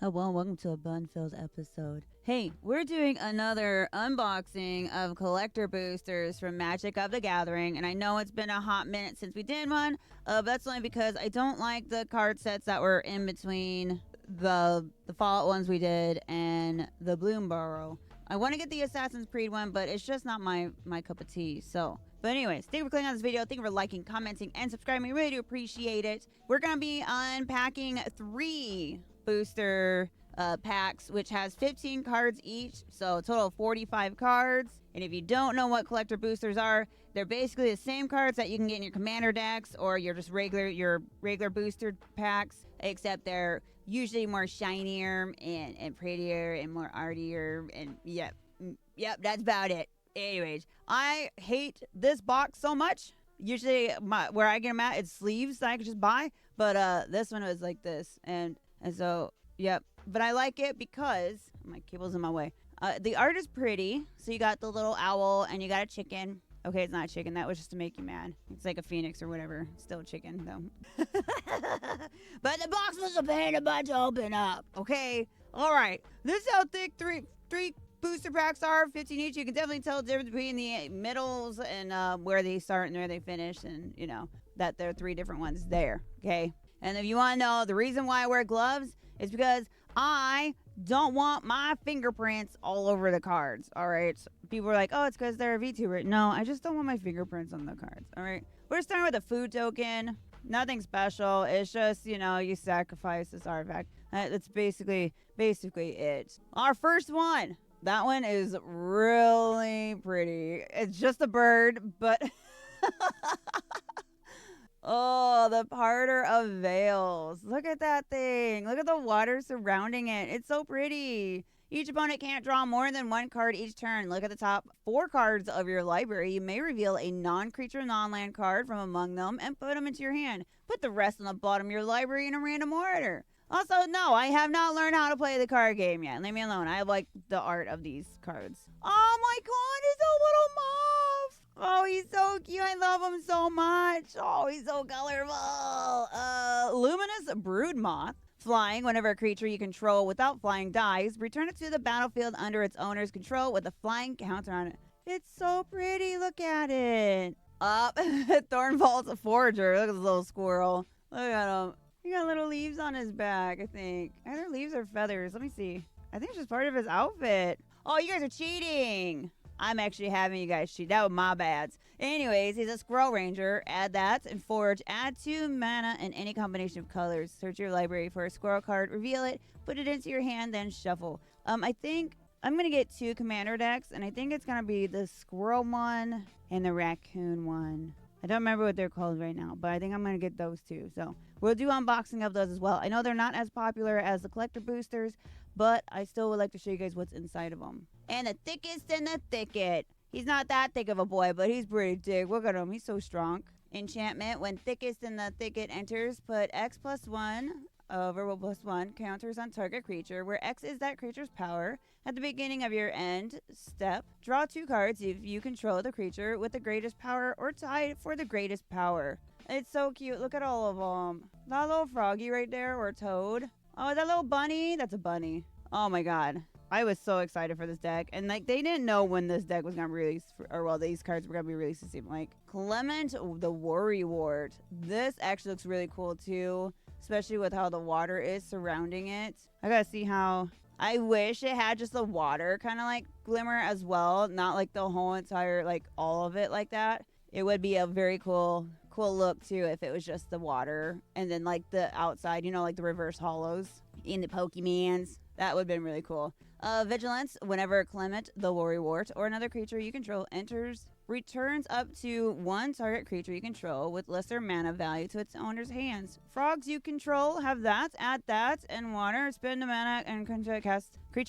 Hello and welcome to a bun-filled episode. Hey, we're doing another unboxing of collector boosters from Magic of the Gathering, and I know it's been a hot minute since we did one, but that's only because I don't like the card sets that were in between the Fallout ones we did and the Bloomburrow. I want to get the Assassin's Creed one, but it's just not my cup of tea. But anyways, thank you for clicking on this video. Thank you for liking, commenting, and subscribing. I really do appreciate it. We're gonna be unpacking 3 booster packs, which has 15 cards each, so a total of 45 cards. And if you don't know what collector boosters are, they're basically the same cards that you can get in your commander decks or your regular booster packs, except they're usually more shinier and prettier and more artier. And yep, that's about it. Anyways, I hate this box so much. Usually where I get them at, it's sleeves that I could just buy, but this one was like this, and so yep. But I like it because my cable's in my way. The art is pretty. So you got the little owl and you got a chicken. Okay, it's not a chicken. That was just to make you mad. It's like a phoenix or whatever. Still a chicken though. But the box was a pain in the butt to open up. Okay. All right. This is how thick three booster packs are, 15 each. You can definitely tell the difference between the middles and where they start and where they finish, and you know that there are 3 different ones there. Okay. And if you want to know the reason why I wear gloves, it's because I don't want my fingerprints all over the cards. All right. So people are like, oh, it's because they're a VTuber. No, I just don't want my fingerprints on the cards. All right. We're starting with a food token. Nothing special. It's just, you sacrifice this artifact. That's basically it. Our first one. That one is really pretty. It's just a bird, but oh, the parter of veils. Look at that thing. Look at the water surrounding it. It's so pretty. Each opponent can't draw more than 1 card each turn. Look at the top 4 cards of your library. You may reveal a non-creature, non-land card from among them and put them into your hand. Put the rest on the bottom of your library in a random order. Also, no, I have not learned how to play the card game yet. Leave me alone. I like the art of these cards. Oh my god, it's a little moth. Oh, he's so cute. I love him so much. Oh, he's so colorful. Luminous brood moth. Flying, whenever a creature you control without flying dies, return it to the battlefield under its owner's control with a flying counter on it. It's so pretty. Look at it. Thornvault's a forager. Look at this little squirrel. Look at him. He got little leaves on his back, I think. Either leaves or feathers. Let me see. I think it's just part of his outfit. Oh, you guys are cheating. I'm actually having you guys cheat. That was my bad. Anyways, he's a squirrel ranger. Add that and forge. Add 2 mana in any combination of colors. Search your library for a squirrel card. Reveal it. Put it into your hand. Then shuffle. I think I'm going to get 2 commander decks. And I think it's going to be the squirrel one and the raccoon one. I don't remember what they're called right now, but I think I'm going to get those 2. So we'll do unboxing of those as well. I know they're not as popular as the collector boosters, but I still would like to show you guys what's inside of them. And the thickest in the thicket. He's not that thick of a boy, but he's pretty thick. Look at him. He's so strong. Enchantment. When thickest in the thicket enters, put X+1, verbal +1, counters on target creature, where X is that creature's power. At the beginning of your end step, draw 2 cards if you control the creature with the greatest power or tie it for the greatest power. It's so cute. Look at all of them. That little froggy right there, or toad. Oh, that little bunny? That's a bunny. Oh my god. I was so excited for this deck. And like they didn't know when this deck was gonna be released, these cards were gonna be released. It seemed like Clement the Worrywart. This actually looks really cool too, especially with how the water is surrounding it. I gotta see how. I wish it had just the water kind of like glimmer as well, not like the whole entire like all of it like that. It would be a very cool look too if it was just the water and then like the outside, like the reverse hollows in the Pokemans. That would have been really cool. Vigilance, whenever Clement the Worrywart or another creature you control returns up to 1 target creature you control with lesser mana value to its owner's hands. Frogs you control have that, add that, and water, spend a mana and creature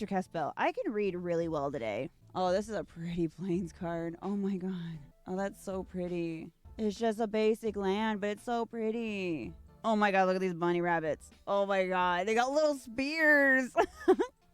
cast spell. I can read really well today. Oh, this is a pretty Plains card. Oh my god. Oh, that's so pretty. It's just a basic land, but it's so pretty. Oh my god, look at these bunny rabbits. Oh my god, they got little spears.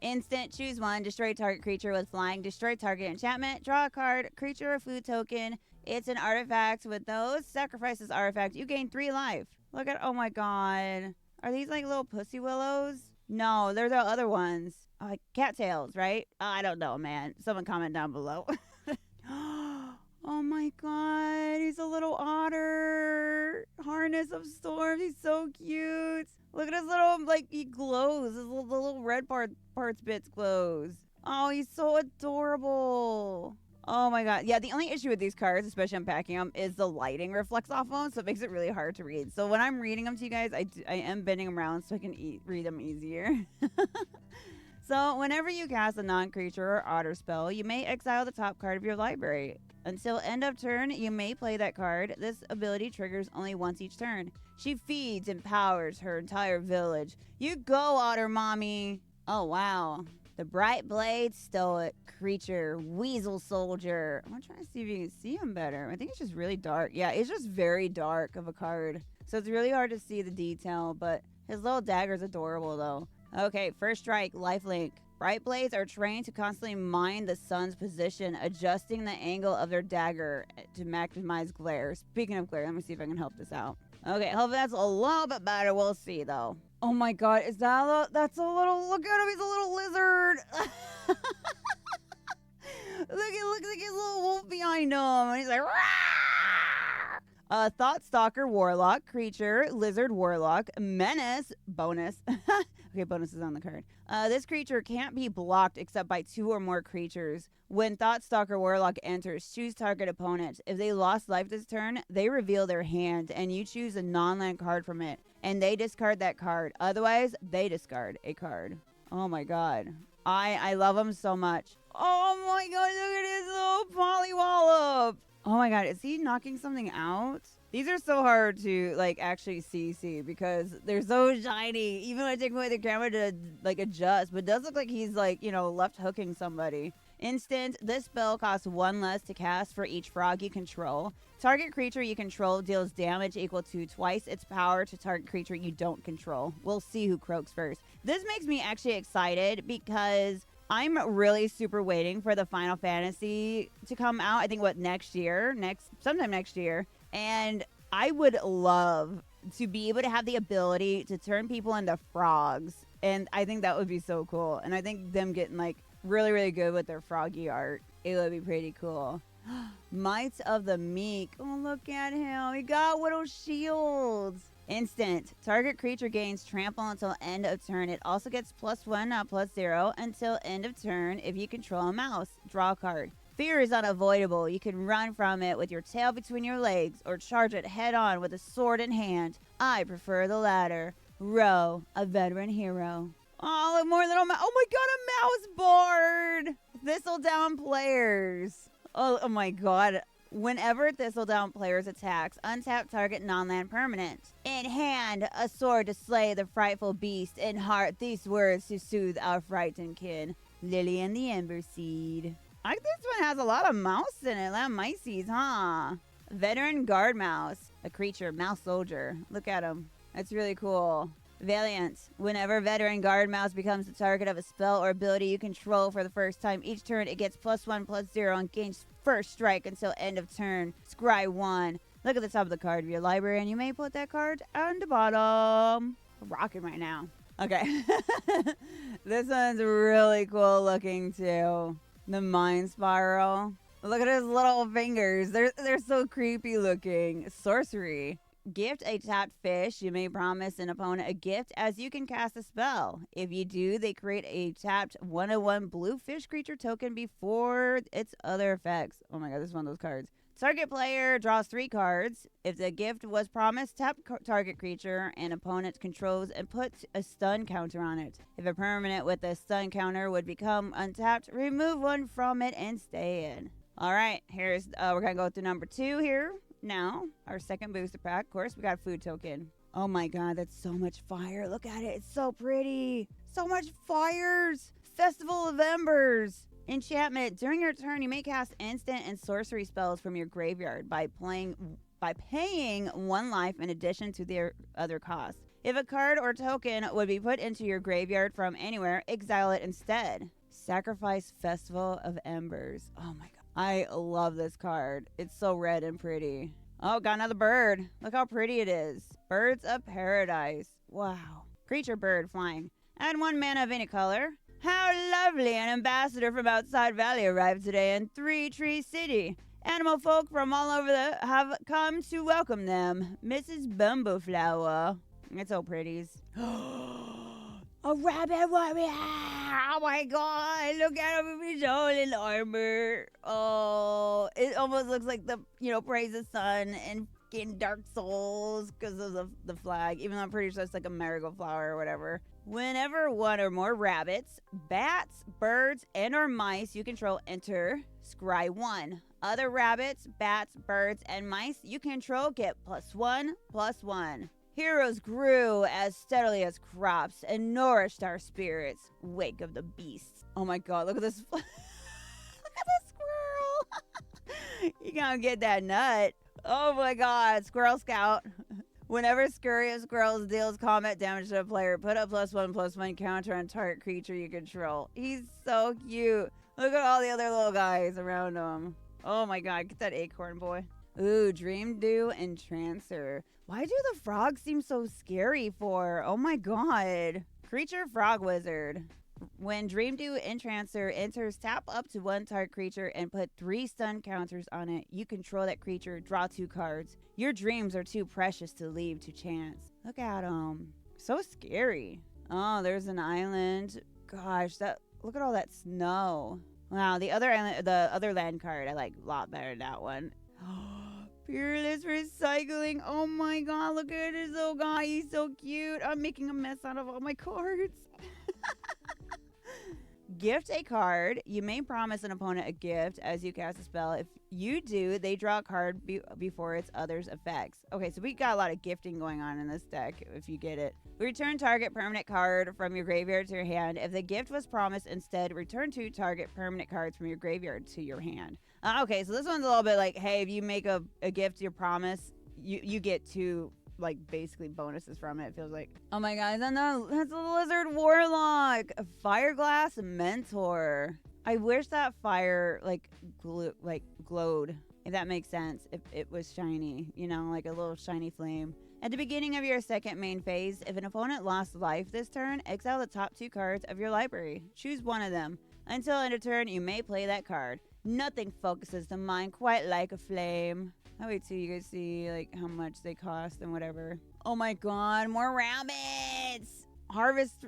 Instant, choose 1, destroy target creature with flying, destroy target enchantment, draw a card, creature or food token. It's an artifact. With those, sacrifice this artifact. You gain 3 life. Look at, oh my god. Are these like little pussy willows? No, they're the other ones. Like cattails, right? I don't know, man. Someone comment down below. Oh my god, he's a little otter. Harness of storms. He's so cute. Look at his little, like, he glows. His little, the little red parts bits glows. Oh, he's so adorable. Oh my god. Yeah, the only issue with these cards, especially unpacking them, is the lighting reflects off them, so it makes it really hard to read. So when I'm reading them to you guys, I am bending them around so I can read them easier. So whenever you cast a non-creature or otter spell, you may exile the top card of your library. Until end of turn, you may play that card. This ability triggers only once each turn. She feeds and powers her entire village. You go, Otter Mommy! Oh, wow. The Bright Blade Stoic Creature Weasel Soldier. I'm trying to see if you can see him better. I think it's just really dark. Yeah, it's just very dark of a card. So it's really hard to see the detail, but his little dagger's adorable, though. Okay, first strike, lifelink. Bright Blades are trained to constantly mine the sun's position, adjusting the angle of their dagger to maximize glare. Speaking of glare, let me see if I can help this out. Okay, hopefully that's a little bit better. We'll see, though. Oh my god, is that that's a little, look at him, he's a little lizard. look at his little wolf behind him, and he's like, Thought Stalker Warlock, Creature, Lizard Warlock, Menace, bonus. Okay, bonus is on the card. This creature can't be blocked except by 2 or more creatures. When Thought Stalker Warlock enters, choose target opponent. If they lost life this turn, they reveal their hand, and you choose a non-land card from it, and they discard that card. Otherwise, they discard a card. Oh my god. I love him so much. Oh my god, look at his little Pollywallop. Oh my god, is he knocking something out? These are so hard to, like, actually see because they're so shiny. Even when I take away the camera to, like, adjust. But it does look like he's, like, you know, left hooking somebody. Instant, this spell costs 1 less to cast for each frog you control. Target creature you control deals damage equal to twice its power to target creature you don't control. We'll see who croaks first. This makes me actually excited because I'm really super waiting for the Final Fantasy to come out. I think sometime next year. And I would love to be able to have the ability to turn people into frogs. And I think that would be so cool. And I think them getting, like, really, really good with their froggy art, it would be pretty cool. Mites of the Meek. Oh, look at him. He got little shields. Instant. Target creature gains trample until end of turn. It also gets +1, not +0, until end of turn if you control a mouse. Draw a card. Fear is unavoidable. You can run from it with your tail between your legs or charge it head on with a sword in hand. I prefer the latter. Ro, a veteran hero. Oh, look, more little mouse. Oh my god, a mouse bard. Thistledown players. Oh my god. Whenever Thistledown players attacks, untap target non-land permanent. In hand, a sword to slay the frightful beast. In heart, these words to soothe our frightened kin. Lily and the Ember Seed. This one has a lot of mouse in it. A lot of mices, huh? Veteran Guard Mouse. A creature, mouse soldier. Look at him. That's really cool. Valiant. Whenever Veteran Guard Mouse becomes the target of a spell or ability you control for the first time each turn, it gets +1/+0 and gains first strike until end of turn. Scry 1. Look at the top of the card of your library, and you may put that card on the bottom. I'm rocking right now. Okay. This one's really cool looking, too. The Mind Spiral. Look at his little fingers. They're so creepy looking. Sorcery. Gift a tapped fish. You may promise an opponent a gift as you can cast a spell. If you do, they create a tapped 1/1 blue fish creature token before its other effects. Oh my god, this is one of those cards. Target player draws 3 cards. If the gift was promised, tap target creature and opponent controls and put a stun counter on it. If a permanent with a stun counter would become untapped, remove 1 from it and stay in. All right, here's we're gonna go through number 2 here. Now, our second booster pack. Of course, we got a food token. Oh my god, that's so much fire. Look at it. It's so pretty. So much fires. Festival of Embers. Enchantment. During your turn, you may cast instant and sorcery spells from your graveyard by paying 1 life in addition to their other costs. If a card or token would be put into your graveyard from anywhere, exile it instead. Sacrifice Festival of Embers. Oh my god. I love this card. It's so red and pretty. Oh, got another bird. Look how pretty it is. Birds of Paradise. Wow. Creature bird flying. Add 1 mana of any color. How lovely! An ambassador from outside Valley arrived today in Three Tree City. Animal folk from all over have come to welcome them. Mrs. Bumbleflower. It's so pretties. A rabbit warrior! Oh my god! Look at him with his all in armor. Oh, it almost looks like the Praise the Sun and in Dark Souls because of the flag. Even though I'm pretty sure it's like a marigold flower or whatever. Whenever one or more rabbits, bats, birds, and/or mice you control enter, scry 1. Other rabbits, bats, birds, and mice you control get +1/+1. Heroes grew as steadily as crops and nourished our spirits. Wake of the beasts. Oh my god, look at this. Look at this squirrel. You gonna get that nut. Oh my god, Squirrel Scout. Whenever Scurry Squirrels deals combat damage to a player, put a +1/+1 counter on target creature you control. He's so cute. Look at all the other little guys around him. Oh my god, get that acorn boy. Ooh, Dream Dew and Trancer. Why do the frogs seem so scary for? Oh my god. Creature Frog Wizard. When Dream Dew Entrancer enters, tap up to 1 target creature and put 3 stun counters on it. You control that creature, draw 2 cards. Your dreams are too precious to leave to chance. Look at them. So scary. Oh, there's an island. Gosh, look at all that snow. Wow, the other land card I like a lot better than that one. Fearless Recycling. Oh my god, look at this little guy. He's so cute. I'm making a mess out of all my cards. Gift a card. You may promise an opponent a gift as you cast a spell. If you do, they draw a card before its other's effects. Okay, so we got a lot of gifting going on in this deck, if you get it. Return target permanent card from your graveyard to your hand. If the gift was promised instead, return 2 target permanent cards from your graveyard to your hand. Okay, so this one's a little bit like, hey, if you make a gift your promise, you get 2 like basically bonuses from it. It feels like, oh my god, that's a Lizard Warlock, a Fireglass Mentor. I wish that fire glowed, if that makes sense. If it was shiny, like a little shiny flame. At the beginning of your second main phase, if an opponent lost life this turn, exile the top 2 cards of your library. Choose one of them. Until end of turn, you may play that card. Nothing focuses the mind quite like a flame. I wait till you guys see like how much they cost and whatever. Oh my god, more rabbits! Harvest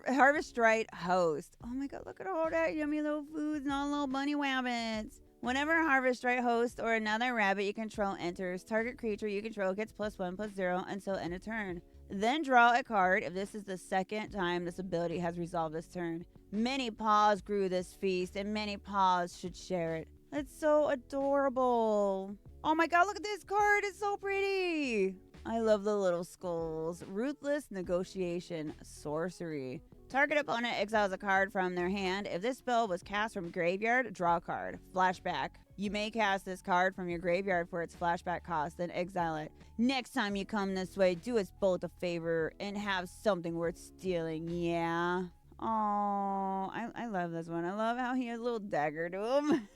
Right Host. Oh my god, look at all that yummy little foods and all the little bunny rabbits. Whenever Harvest Right Host or another rabbit you control enters, target creature you control gets +1/+0 until end of turn. Then draw a card if this is the second time this ability has resolved this turn. Many paws grew this feast, and many paws should share it. That's so adorable. Oh my god, look at this card. It's so pretty. I love the little skulls. Ruthless Negotiation. Sorcery. Target opponent exiles a card from their hand. If this spell was cast from graveyard, draw a card. Flashback. You may cast this card from your graveyard for its flashback cost, then exile it. Next time you come this way, do us both a favor and have something worth stealing, yeah? Oh, I love this one. I love how he has a little dagger to him.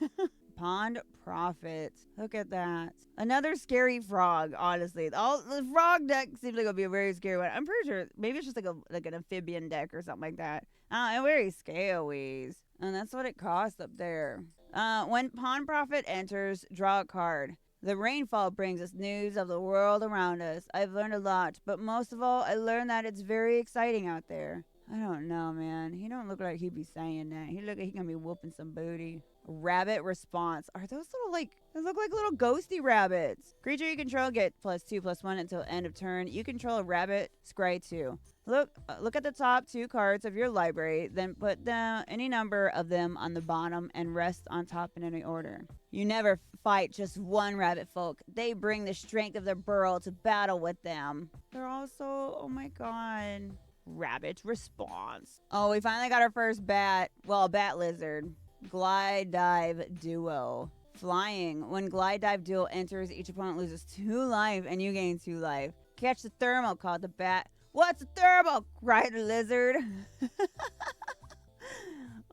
Pond Prophet. Look at that. Another scary frog, honestly. The frog deck seems like it'll be a very scary one. I'm pretty sure maybe it's just like an amphibian deck or something like that. And very scalys. And that's what it costs up there. When Pond Prophet enters, draw a card. The rainfall brings us news of the world around us. I've learned a lot, but most of all, I learned that it's very exciting out there. I don't know, man. He don't look like he'd be saying that. He look like he gonna be whooping some booty. Rabbit Response. Are those little they look like little ghosty rabbits. Creature you control get +2/+1 until end of turn. You control a rabbit, scry 2. Look at the top 2 cards of your library, then put down any number of them on the bottom and rest on top in any order. You never fight just one rabbit folk. They bring the strength of their burrow to battle with them. They're also, oh my god. Rabbit Response. Oh, we finally got our first bat. Well, a bat lizard. Glide Dive Duo. Flying. When Glide Dive Duo enters, each opponent loses 2 life and you gain 2 life. Catch the thermal, called the bat. What's a thermal? Cried the lizard.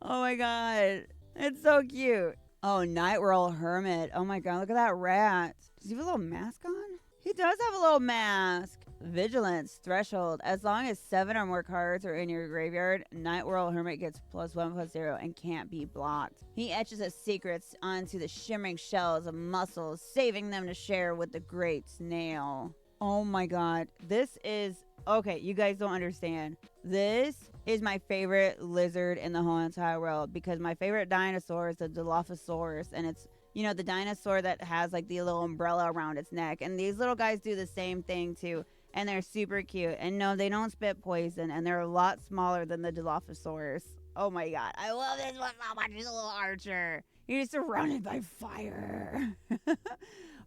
Oh my god. It's so cute. Oh, Night Roll Hermit. Oh my god, look at that rat. Does he have a little mask on? He does have a little mask. Vigilance threshold. As long as 7 or more cards are in your graveyard, Night World Hermit gets +1/+0 and can't be blocked. He etches his secrets onto the shimmering shells of mussels, saving them to share with the great snail. Oh my god. This is... Okay, you guys don't understand. This is my favorite lizard in the whole entire world because my favorite dinosaur is the Dilophosaurus, and it's, you know, the dinosaur that has like the little umbrella around its neck. And these little guys do the same thing too. And they're super cute. And no, they don't spit poison. And they're a lot smaller than the Dilophosaurus. Oh my god. I love this one so much. He's a little archer. He's surrounded by fire.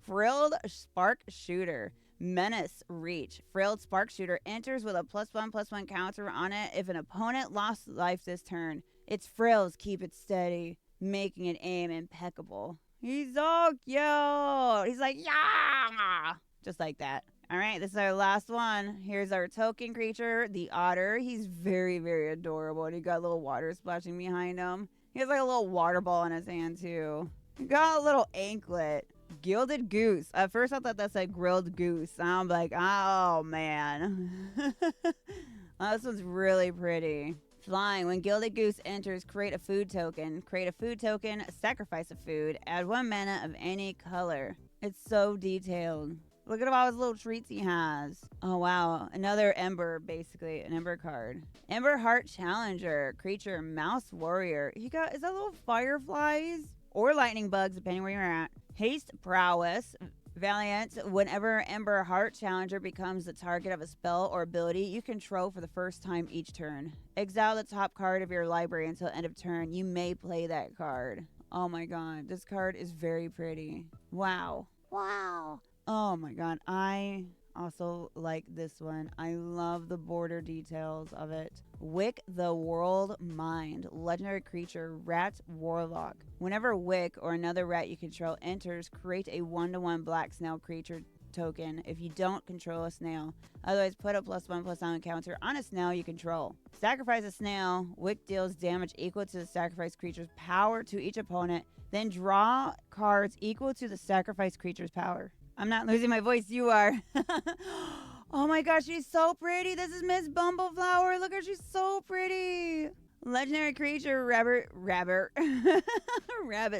Frilled Spark Shooter. Menace Reach. Frilled Spark Shooter enters with a +1/+1 counter on it if an opponent lost life this turn. Its frills keep it steady, making it aim impeccable. He's so cute. He's like, yeah! Just like that. All right, this is our last one. Here's our token creature, the otter. He's very, very adorable. And he got a little water splashing behind him. He has like a little water ball in his hand, too. He got a little anklet. Gilded goose. At first I thought that's like grilled goose. I'm like, oh man. Oh, this one's really pretty. Flying. When Gilded Goose enters, create a food token. Create a food token, sacrifice a food, add 1 mana of any color. It's so detailed. Look at all his little treats he has. Oh wow. Another Ember, basically. An Ember card. Ember Heart Challenger. Creature, Mouse Warrior. He got, is that little fireflies? Or lightning bugs, depending where you're at. Haste Prowess. Valiant. Whenever Ember Heart Challenger becomes the target of a spell or ability you control for the first time each turn. Exile the top card of your library until end of turn. You may play that card. Oh my god. This card is very pretty. Wow. Wow. Oh my god. I also like this one. I love the border details of it. Wick the World Mind. Legendary creature, Rat Warlock. Whenever Wick or another rat you control enters, create a 1/1 black snail creature token if you don't control a snail. Otherwise, put a +1/+1 counter on a snail you control. Sacrifice a snail. Wick deals damage equal to the sacrificed creature's power to each opponent. Then draw cards equal to the sacrificed creature's power. I'm not losing my voice, you are. Oh my gosh, she's so pretty. This is Miss Bumbleflower. Look at her, she's so pretty. Legendary creature, Rabbit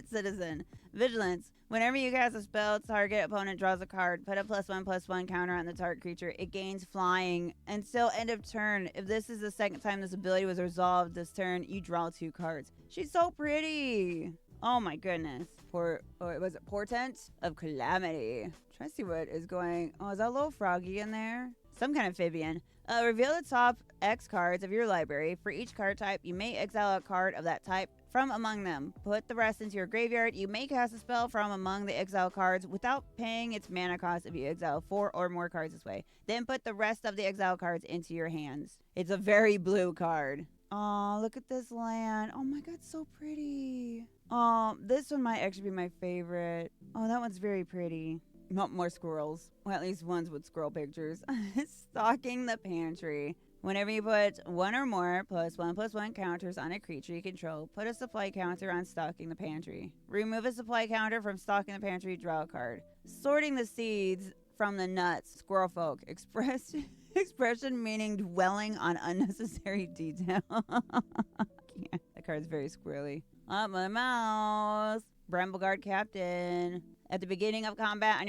Citizen. Vigilance. Whenever you cast a spell, target opponent draws a card. Put a +1/+1 counter on the target creature. It gains flying until end of turn. If this is the second time this ability was resolved this turn, you draw 2 cards. She's so pretty. Oh my goodness. Was it Portent of Calamity? Try to see what is going... Oh, is that a little froggy in there? Some kind of amphibian. Reveal the top X cards of your library. For each card type, you may exile a card of that type from among them. Put the rest into your graveyard. You may cast a spell from among the exile cards without paying its mana cost if you exile 4 or more cards this way. Then put the rest of the exile cards into your hands. It's a very blue card. Oh, look at this land. Oh my god, so pretty. Oh, this one might actually be my favorite. Oh, that one's very pretty. Not more squirrels. Well, at least ones with squirrel pictures. Stocking the Pantry. Whenever you put 1 or more +1/+1 counters on a creature you control, put a supply counter on Stocking the Pantry. Remove a supply counter from Stocking the Pantry, draw a card. Sorting the seeds from the nuts. Squirrel folk. Expression meaning dwelling on unnecessary detail. Yeah, that card's very squirrely. Up my mouse. Brambleguard Captain. At the beginning of combat on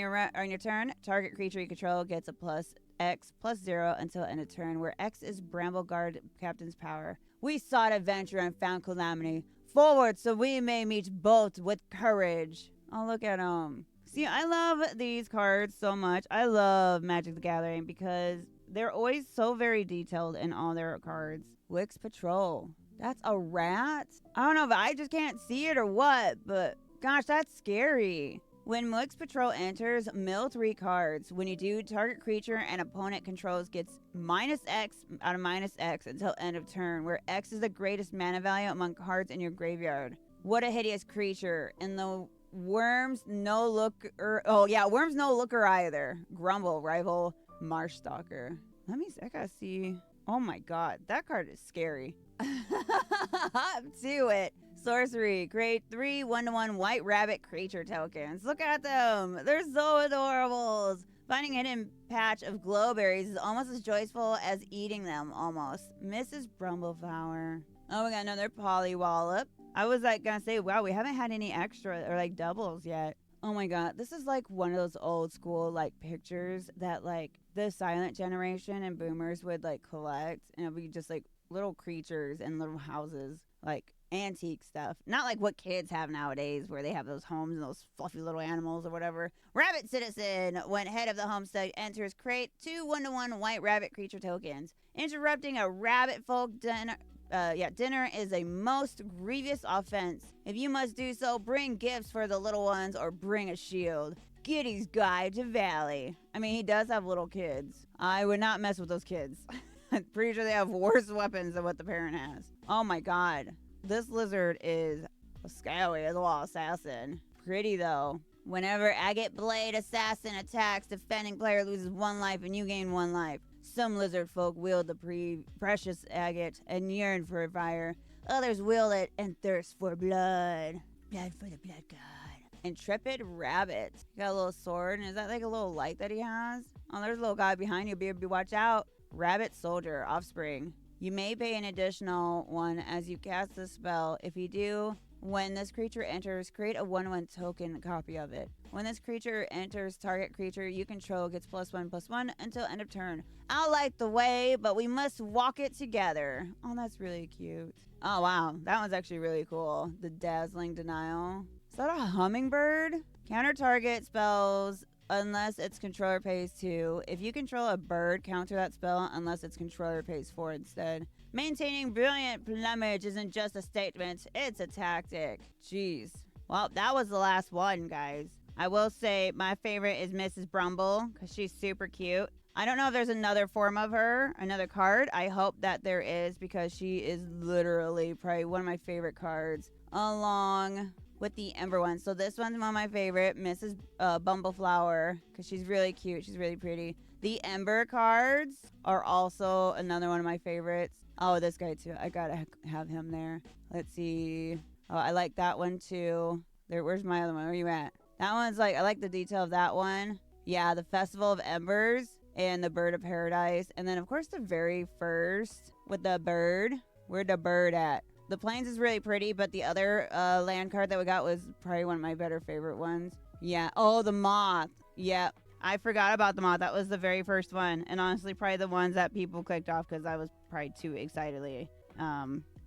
your turn, target creature you control gets a +X/+0 until end of turn, where X is Brambleguard Captain's power. We sought adventure and found calamity. Forward, so we may meet both with courage. Oh, look at them. See, I love these cards so much. I love Magic the Gathering because they're always so very detailed in all their cards. Wick's Patrol. That's a rat? I don't know if I just can't see it or what, but gosh, that's scary. When Wick's Patrol enters, mill 3 cards. When you do, target creature and opponent controls gets -X out of -X until end of turn, where X is the greatest mana value among cards in your graveyard. What a hideous creature. And the Worms no looker. Oh yeah, Worms no looker either. Grumble, rival, Marsh Stalker. Let me see. I gotta see. Oh my god, that card is scary. Up to it. Sorcery. Create 3 1/1 white rabbit creature tokens. Look at them. They're so adorable. Finding a hidden patch of glowberries is almost as joyful as eating them, almost. Mrs. Brumbleflower. Oh, we got another Pollywallop. I was like gonna say, wow, we haven't had any extra or like doubles yet. Oh my god, this is like one of those old school like pictures that like the silent generation and boomers would like collect, and it'd be just like little creatures and little houses, like antique stuff. Not like what kids have nowadays where they have those homes and those fluffy little animals or whatever. Rabbit Citizen, when head of the homestead enters, crate 2 1-to-1 white rabbit creature tokens. Interrupting a rabbit folk dinner. Dinner is a most grievous offense. If you must do so, bring gifts for the little ones or bring a shield. Giddy's Guide to Valley. I mean, he does have little kids. I would not mess with those kids. I'm pretty sure they have worse weapons than what the parent has. Oh my god. This lizard is scary as a little assassin. Pretty though. Whenever Agate Blade Assassin attacks, defending player loses 1 life and you gain 1 life. Some lizard folk wield the precious agate and yearn for fire. Others wield it and thirst for blood. Blood for the blood god. Intrepid Rabbit. Got a little sword, and is that like a little light that he has? Oh, there's a little guy behind you, baby. Watch out. Rabbit Soldier, offspring. You may pay an additional 1 as you cast the spell. If you do, when this creature enters, create a 1/1 token copy of it. When this creature enters, target creature you control gets +1/+1 until end of turn. I like the way, but we must walk it together. Oh, that's really cute. Oh, wow. That one's actually really cool. The Dazzling Denial. Is that a hummingbird? Counter target spells unless its controller pays 2. If you control a bird, counter that spell unless its controller pays 4 instead. Maintaining brilliant plumage isn't just a statement, it's a tactic. Jeez. Well, that was the last one, guys. I will say my favorite is Mrs. Brumble because she's super cute. I don't know if there's another form of her, another card. I hope that there is because she is literally probably one of my favorite cards along with the Ember one. So this one's one of my favorite, Mrs. Bumbleflower, because she's really cute. She's really pretty. The Ember cards are also another one of my favorites. Oh, this guy too. I gotta have him there. Let's see. Oh, I like that one too. There. Where's my other one? Where are you at? That one's like, I like the detail of that one. Yeah, the Festival of Embers and the Bird of Paradise. And then, of course, the very first with the bird. Where'd the bird at? The Plains is really pretty, but the other land card that we got was probably one of my better favorite ones. Yeah. Oh, the moth. Yep. I forgot about the moth. That was the very first one. And honestly, probably the ones that people clicked off because I was probably too excitedly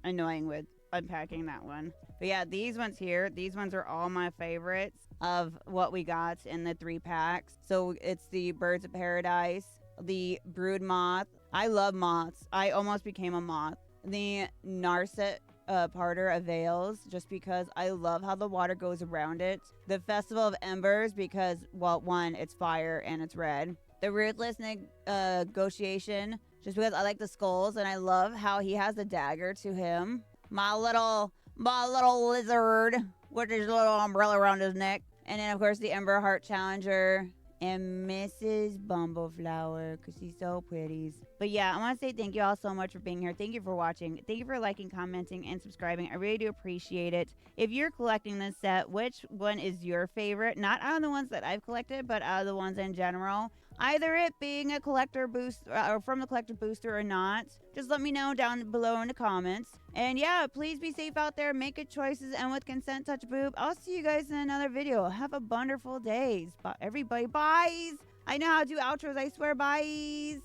annoying with unpacking that one. But yeah, these ones here, these ones are all my favorites of what we got in the 3 packs. So it's the Birds of Paradise, the Brood Moth. I love moths. I almost became a moth. The Narset Parter of Veils, just because I love how the water goes around it. The Festival of Embers, because, well, 1, it's fire and it's red. The Ruthless Negotiation, just because I like the skulls and I love how he has a dagger to him. My little lizard with his little umbrella around his neck. And then, of course, the Ember Heart Challenger and Mrs. Bumbleflower, because she's so pretty. But yeah, I want to say thank you all so much for being here. Thank you for watching. Thank you for liking, commenting, and subscribing. I really do appreciate it. If you're collecting this set, which one is your favorite? Not out of the ones that I've collected, but out of the ones in general. Either it being a collector boost or from the collector booster or not. Just let me know down below in the comments. And yeah, please be safe out there. Make good choices. And with consent, touch a boob. I'll see you guys in another video. Have a wonderful day. Everybody, byes. I know how to do outros. I swear, byes.